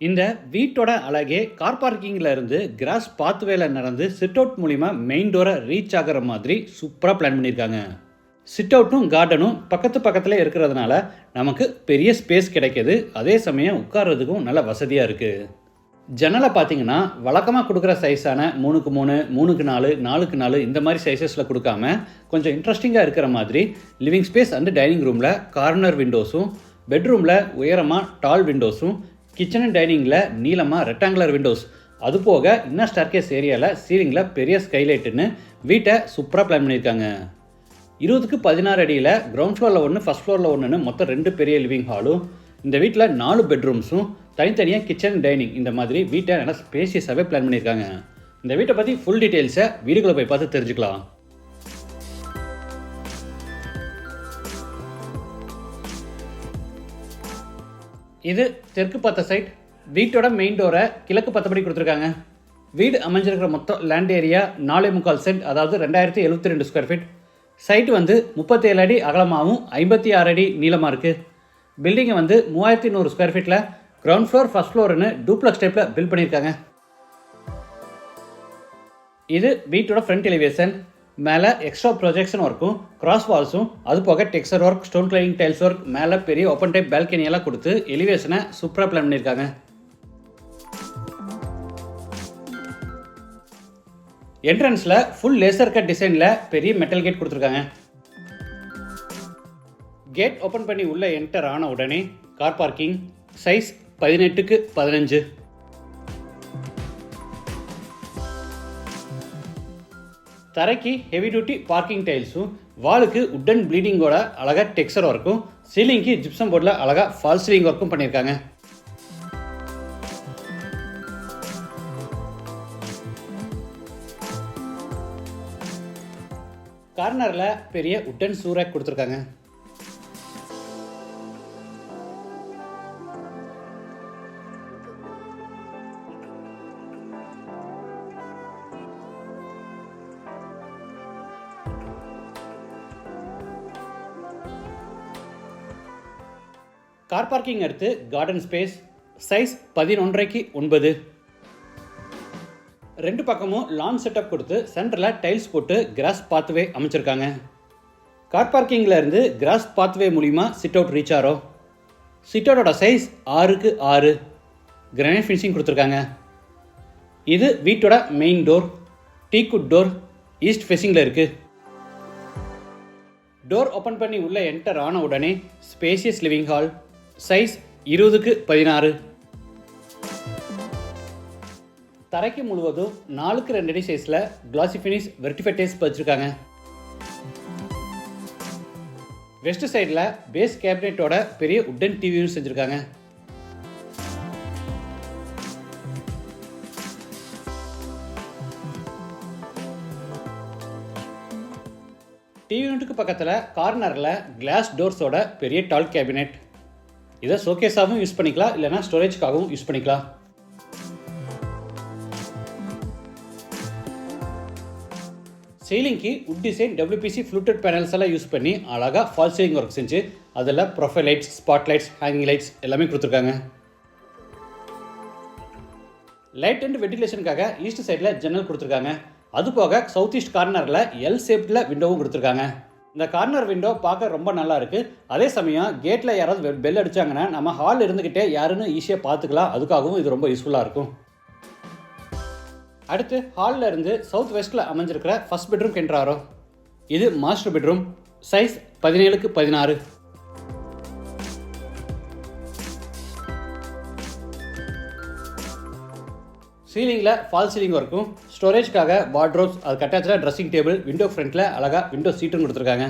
இந்த வீட்டோட அழகே கார் பார்க்கிங்ல இருந்து கிராஸ் பாத்வேல நடந்து சிட் அவுட் மூலிமா மெயின் டோரை ரீச் ஆகிற மாதிரி சூப்பராக பிளான் பண்ணியிருக்காங்க. சிட் அவுட்டும் கார்டனும் பக்கத்து பக்கத்தில் இருக்கிறதுனால நமக்கு பெரிய ஸ்பேஸ் கிடைக்கிது. அதே சமயம் உட்கார்றதுக்கும் நல்ல வசதியாக இருக்குது. ஜன்னலை பார்த்தீங்கன்னா வழக்கமாக கொடுக்குற சைஸான 3x3, 3x4, 4x4 இந்த மாதிரி சைஸஸில் கொடுக்காம கொஞ்சம் இன்ட்ரெஸ்டிங்காக இருக்கிற மாதிரி லிவிங் ஸ்பேஸ் அண்ட் டைனிங் ரூமில் கார்னர் விண்டோஸும், பெட்ரூமில் உயரமாக டால் விண்டோஸும், கிச்சன் அண்ட் டைனிங்கில் நீளமாக ரெக்டாங்குலர் விண்டோஸ், அதுபோக இன்னர் ஸ்டார்கேஸ் ஏரியாவில் சீலிங்கில் பெரிய ஸ்கைலைட்டுன்னு வீட்டை சூப்பராக பிளான் பண்ணியிருக்காங்க. 20x16 அடியில் கிரவுண்ட் ஃப்ளோரில் ஒன்று, ஃபஸ்ட் ஃப்ளோரில் ஒன்றுன்னு மொத்தம் 2 பெரிய லிவிங் ஹாலும், இந்த வீட்டில் 4 பெட்ரூம்ஸும், தனித்தனியாக கிச்சன் டைனிங் இந்த மாதிரி வீட்டை நல்லா ஸ்பேசியஸாகவே பிளான் பண்ணியிருக்காங்க. இந்த வீட்டை பற்றி ஃபுல் டீட்டெயில்ஸை வீடுகளை போய் பார்த்து தெரிஞ்சுக்கலாம். இது தெற்கு பார்த்த சைட். வீட்டோட மெயின் டோரை கிழக்கு பார்த்தபடி கொடுத்துருக்காங்க. வீடு அமைஞ்சிருக்கிற மொத்தம் லேண்ட் ஏரியா 4.25 சென்ட், அதாவது 2072 ஸ்கொயர் ஃபீட். சைட்டு 37 அடி அகலமாகவும் 56 அடி நீளமாக இருக்குது. பில்டிங்கை 3100 ஸ்கொயர் ஃபீட்டில் கிரவுண்ட் ஃப்ளோர், ஃபஸ்ட் ஃப்ளோர்னு டூப்ளக்ஸ் டைப்பில் பில்ட் பண்ணியிருக்காங்க. இது வீட்டோட ஃப்ரண்ட் எலிவேஷன். மேலே எக்ஸ்ட்ரா ப்ரொஜெக்ஷன் ஒர்க்கும், கிராஸ் வால்ஸும், அது போக texture work, stone cladding tiles work, மேலே பெரிய ஓப்பன் டைப் பால்கனியெல்லாம் கொடுத்து எலிவேஷனை சூப்பராக பிளான் பண்ணியிருக்காங்க. என்ட்ரன்ஸில் ஃபுல் லேசர் கட் டிசைனில் பெரிய மெட்டல் கேட் கொடுத்துருக்காங்க. கேட் ஓப்பன் பண்ணி உள்ளே என்டர் ஆன உடனே கார் பார்க்கிங், சைஸ் 18x15. தரைக்கு ஹெவி டியூட்டி பார்க்கிங் டைல்ஸும், வாலுக்கு உட்டன் ப்ளீடிங்கோட அழகாக டெக்ஸ்சர் ஒர்க்கும், சீலிங்க்கு ஜிப்சம் போர்டில் அழகாக ஃபால் சீலிங் ஒர்க்கும் பண்ணியிருக்காங்க. கார்னரில் பெரிய உட்டன் சூரேக் கொடுத்துருக்காங்க. கார் பார்க்கிங் அடுத்து கார்டன் ஸ்பேஸ், சைஸ் 11x9. 2 பக்கமும் லான் செட்டப் கொடுத்து சென்டரில் டைல்ஸ் போட்டு கிராஸ் பாத்வே அமைச்சிருக்காங்க. கார் பார்க்கிங்கில் இருந்து கிராஸ் பாத்வே மூலிமா சிட் அவுட் ரீச் ஆகிறோம். சிட் அவுட்டோட சைஸ் 6x6. கிரானைட் ஃபினிஷிங் கொடுத்துருக்காங்க. இது வீட்டோட main door. Teakwood door, east ஃபேஸிங்கில் இருக்குது. டோர் ஓப்பன் பண்ணி உள்ளே என்டர் ஆன உடனே spacious living hall, size 20x16. தரைக்கு முழுவதும் 4x2 அடி சைஸில் கிளாசி ஃபினிஷ் வெர்டிஃபைட் டைல்ஸ் பதிச்சிருக்காங்க. வெஸ்ட் சைடில் பேஸ் கேபினெட்டோட பெரிய உட்டன் டிவியும் செஞ்சுருக்காங்க. டிவி யூனிட்டுக்கு பக்கத்தில் கார்னரில் கிளாஸ் டோர்ஸோட பெரிய டால் கேபினெட். இதை ஷோகேஸாகவும் யூஸ் பண்ணிக்கலாம், இல்லைனா ஸ்டோரேஜ்க்காகவும் யூஸ் பண்ணிக்கலாம். சீலிங்க்கு wood design WPC fluted panels எல்லாம் யூஸ் பண்ணி அழகாக ஃபால் சீலிங் ஒர்க் செஞ்சு அதில் profile lights, spot lights, hanging lights எல்லாமே கொடுத்துருக்காங்க. லைட் அண்ட் வென்டிலேஷனுக்காக ஈஸ்ட் சைடில் ஜன்னல் கொடுத்துருக்காங்க. அது போக சவுத் ஈஸ்ட் கார்னரில் எல் ஷேப்பில் விண்டோவும் கொடுத்துருக்காங்க. இந்த கார்னர் விண்டோ பார்க்க ரொம்ப நல்லா இருக்குது. அதே சமயம் கேட்டில் யாராவது பெல் அடித்தாங்கன்னா நம்ம ஹால் இருந்துக்கிட்டே யாருன்னு ஈஸியாக பார்த்துக்கலாம். அதுக்காகவும் இது ரொம்ப யூஸ்ஃபுல்லாக இருக்கும். அடுத்து ஹாலில் இருந்து சவுத் வெஸ்ட்டில் அமைஞ்சிருக்கிற ஃபஸ்ட் பெட்ரூம் என்ட்ராரோ. இது மாஸ்டர் பெட்ரூம், சைஸ் 17x16. சீலிங்கில் ஃபால் சீலிங் ஒர்க்கும், ஸ்டோரேஜ்க்காக வார்ட்ரோப்ஸ், அதுக்கு அட்டாச்சாக ட்ரெஸ்ஸிங் டேபிள், விண்டோ ஃப்ரண்ட்டில் அழகாக விண்டோ சீட்டும் கொடுத்துருக்காங்க.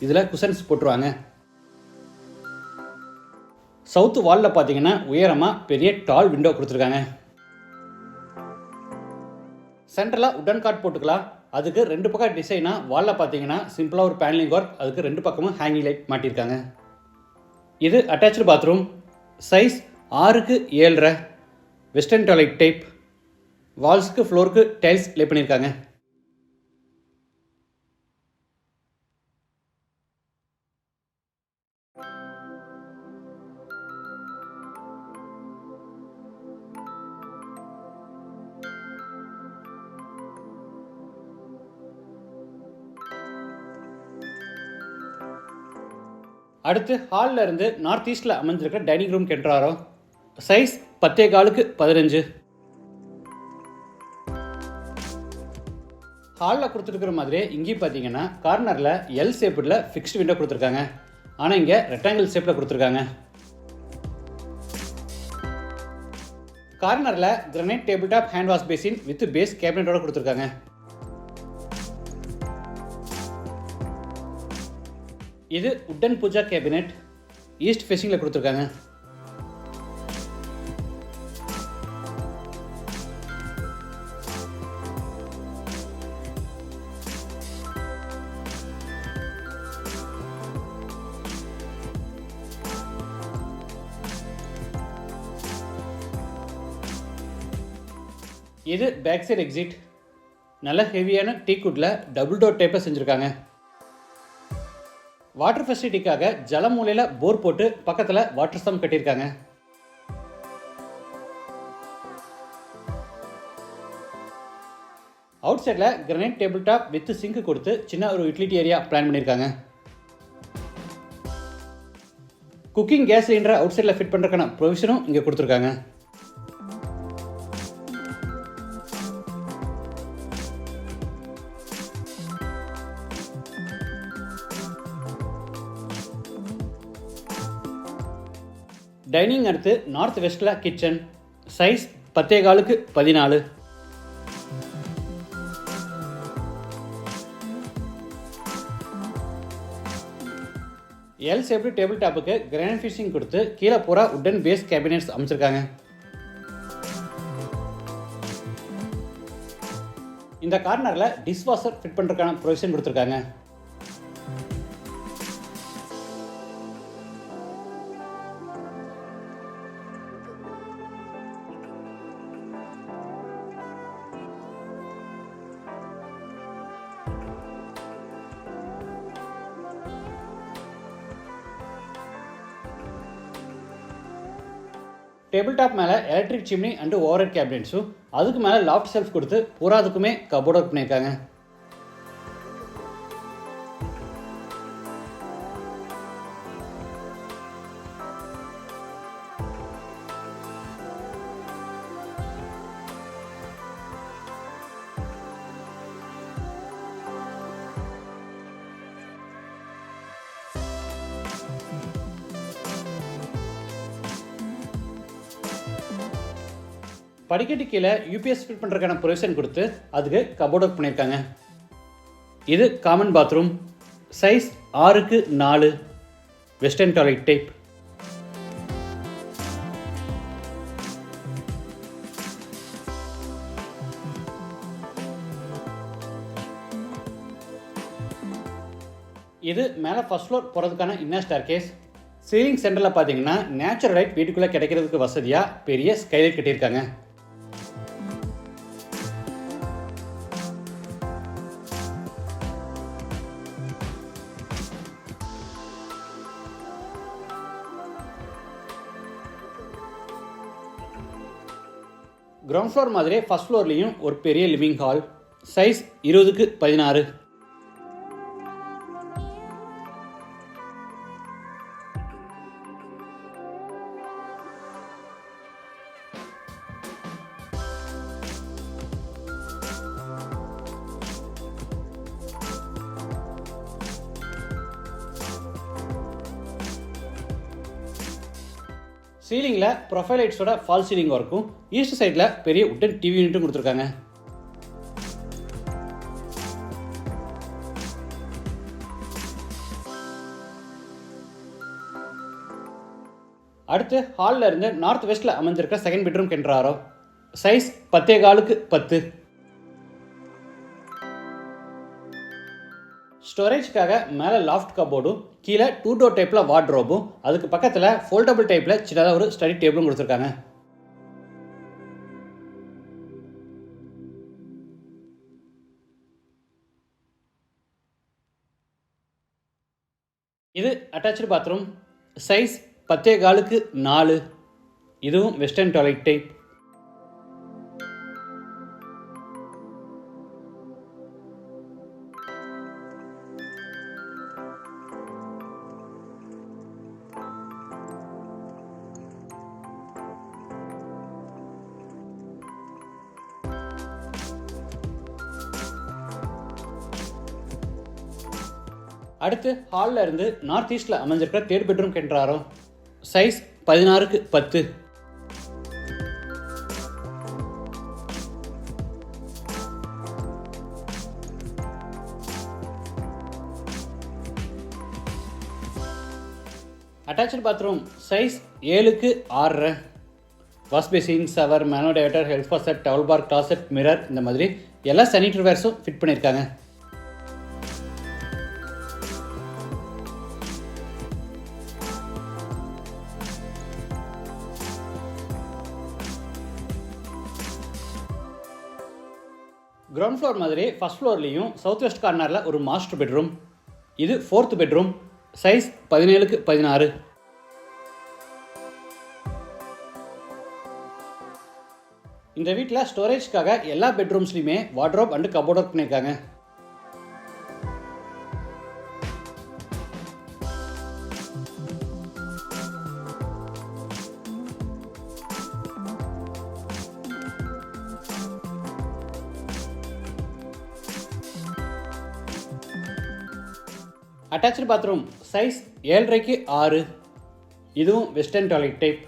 இதில் குஷன்ஸ் போட்டுருவாங்க. சவுத்து வாலில் பார்த்தீங்கன்னா உயரமாக பெரிய டால் விண்டோ கொடுத்துருக்காங்க. சென்டரில் உடன் காட் போட்டுக்கலாம். அதுக்கு 2 பக்கம் டிசைனாக வாலில் பார்த்தீங்கன்னா சிம்பிளாக ஒரு பேனலிங் ஒர்க், அதுக்கு 2 பக்கமும் ஹேங்கிங் லைட் மாட்டியிருக்காங்க. இது attach bathroom, size 6x7. Western toilet type. வால்ஸுக்கு ஃப்ளோருக்கு டைல்ஸ் லே பண்ணியிருக்காங்க. அடுத்து ஹாலில் இருந்து நார்த் ஈஸ்டில் அமைஞ்சிருக்க டைனிங் ரூம் கென்றாரோ. சைஸ் 10.4க்கு 15. ஹாலில் கொடுத்துருக்கிற மாதிரியே இங்கேயும் பார்த்தீங்கன்னா கார்னரில் எல் ஷேப்பில் ஃபிக்ஸ்டு விண்டோ கொடுத்துருக்காங்க. ஆனால் இங்கே ரெக்டாங்கிள் ஷேப்பில் கொடுத்துருக்காங்க. கார்னரில் granite table top hand wash basin with base கேபினட்டோட கொடுத்துருக்காங்க. இது உட்டன் பூஜா கேபினெட் ஈஸ்ட் ஃபேஸிங்கில் கொடுத்துருக்காங்க. இது பேக் சைடு எக்ஸிட். நல்ல ஹெவியான டீக்குட்டில் டபுள் டோர் டைப்பில் செஞ்சுருக்காங்க. வாட்டர் ஃபெசிலிட்டிக்காக ஜலமூலையில் போர் போட்டு பக்கத்தில் வாட்டர் ஸ்டம் கட்டியிருக்காங்க. அவுட் சைடில் granite table top with sink கொடுத்து சின்ன ஒரு யூட்டிலிட்டி ஏரியா பிளான் பண்ணியிருக்காங்க. குக்கிங் கேஸ் சிலிண்டரை அவுட் சைடில் ஃபிட் பண்ணுறதுக்கான ப்ரொவிஷனும் இங்கே கொடுத்துருக்காங்க. டைனிங் அடுத்து நார்த் வெஸ்டில் கிச்சன். சைஸ் 10.4க்கு 14. எல் ஷேப்டு டேபிள் டாப்புக்கு கிரானைட் ஃபினிஷிங் கொடுத்து கீழே பூரா உட்டன் பேஸ் கேபினெட்ஸ் அமைச்சிருக்காங்க. இந்த கார்னரில் டிஷ் வாஷர் ஃபிட் பண்ணுறதுக்கான ப்ரொவிஷன் கொடுத்துருக்காங்க. டேபிள் டாப் மேலே electric chimney and over head கேபினெட்ஸும் அதுக்கு மேலே லாஃப்ட் ஷெல்ஃப் கொடுத்து பூராதுக்குமே கபோர்ட் ஒர்க் பண்ணியிருக்காங்க. படிக்கட்டு கீழே யூபிஎஸ் ஃபிட் பண்ணுறதுக்கான ப்ரொவிஷன் கொடுத்து அதுக்கு கபோர்ட் ஒர்க் பண்ணியிருக்காங்க. இது காமன் பாத்ரூம். சைஸ் 6க்கு 4. Western toilet type. இது மேலே ஃபர்ஸ்ட் ஃப்ளோர் போகிறதுக்கான இன்னர் ஸ்டேர்கேஸ். சீலிங் சென்டரில் பார்த்தீங்கன்னா நேச்சுரல் லைட் வீட்டுக்குள்ளே கிடைக்கிறதுக்கு வசதியாக பெரிய ஸ்கைலைட் கட்டியிருக்காங்க. கிரவுண்ட் ஃப்ளோர் மாதிரியே ஃபர்ஸ்ட் ஃப்ளோர்லேயும் ஒரு பெரிய லிவிங் ஹால். சைஸ் 20க்கு 16. சீலிங்கில் ப்ரொஃபைல் லைட்ஸோட ஃபால் சீலிங் ஒர்க்கும் ஈஸ்ட் சைடில் பெரிய உட்டன் டிவி யூனிட்டும் கொடுத்துருக்காங்க. அடுத்து ஹாலில் இருந்து நார்த் வெஸ்ட்டில் அமைஞ்சிருக்க செகண்ட் பெட்ரூம் கென்றாரோ. சைஸ் 10.4க்கு 10. ஸ்டோரேஜ்க்காக மேலே லாஃப்ட் கபோர்டும் கீழே 2 டோர் டைப்பில் வார்ட்ரோபும் அதுக்கு பக்கத்தில் ஃபோல்டபுள் டைப்பில் சின்னதாக ஒரு ஸ்டடி டேபிளும் கொடுத்துருக்காங்க. இது அட்டாச்சு பாத்ரூம். சைஸ் 10.4க்கு 4. இதுவும் வெஸ்டர்ன் டாய்லெட் டைப். அடுத்து ஹாலில் இருந்து நார்த் ஈஸ்டில் அமைஞ்சிருக்கிற தேர்ட் பெட்ரூம் கென்றாரோ. Size 16x10. Attach bathroom size 7x6. Wash basin, shower, mono diverter, help set, towel bar, closet, mirror இந்த மாதிரி எல்லா சானிட்டரி வேர்ஸும் ஃபிட் பண்ணியிருக்காங்க. கிரவுண்ட் ஃப்ளோர் மாதிரி ஃபர்ஸ்ட் ஃப்ளோர்லேயும் சவுத் வெஸ்ட் கார்னரில் ஒரு மாஸ்டர் பெட்ரூம். இது 4th பெட்ரூம். Size 17x16. இந்த வீட்டில் ஸ்டோரேஜ்க்காக எல்லா பெட்ரூம்ஸ்லையுமே வார்ட்ரோப் அண்ட் கபோர்ட் ஒர்க் பண்ணியிருக்காங்க. Attach bathroom size 7.5x6. இதுவும் வெஸ்டர்ன் டாய்லெட் டைப்.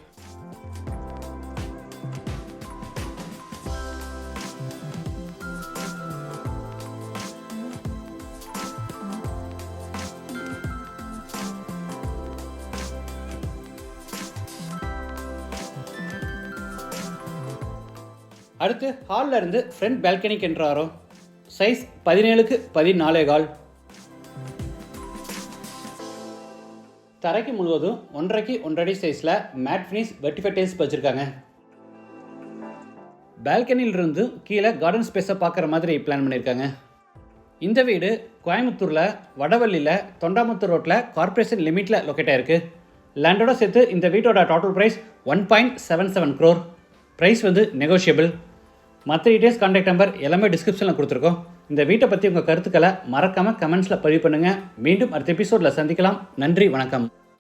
அடுத்து ஹாலில் இருந்து ஃப்ரண்ட் பால்கனிக்கு என்ட்ராரோ. Size 17x14.25. தரைக்கு முழுவதும் 1.5x1.5 சைஸில் மேட் ஃபினிஷ் வெர்டிஃபை டைல்ஸ் வச்சுருக்காங்க. பால்கனியிலிருந்து கீழே கார்டன் ஸ்பேஸை பார்க்குற மாதிரி பிளான் பண்ணியிருக்காங்க. இந்த வீடு கோயம்புத்தூரில் வடவள்ளியில் தொண்டாமுத்தூர் ரோட்டில் கார்பரேஷன் லிமிட்டில் லொக்கேட் ஆயிருக்கு. லேண்டோட சேர்த்து இந்த வீட்டோட total price 1.77 crore. Price negotiable. மற்ற டீட்டெயில்ஸ், கான்டாக்ட் நம்பர் எல்லாமே டிஸ்கிரிப்ஷனில் கொடுத்துருக்கோம். இந்த வீட்டை பற்றி உங்கள் கருத்துக்களை மறக்காமல் கமெண்ட்ஸில் பதிவு பண்ணுங்கள். மீண்டும் அடுத்த எபிசோடில் சந்திக்கலாம். நன்றி, வணக்கம்.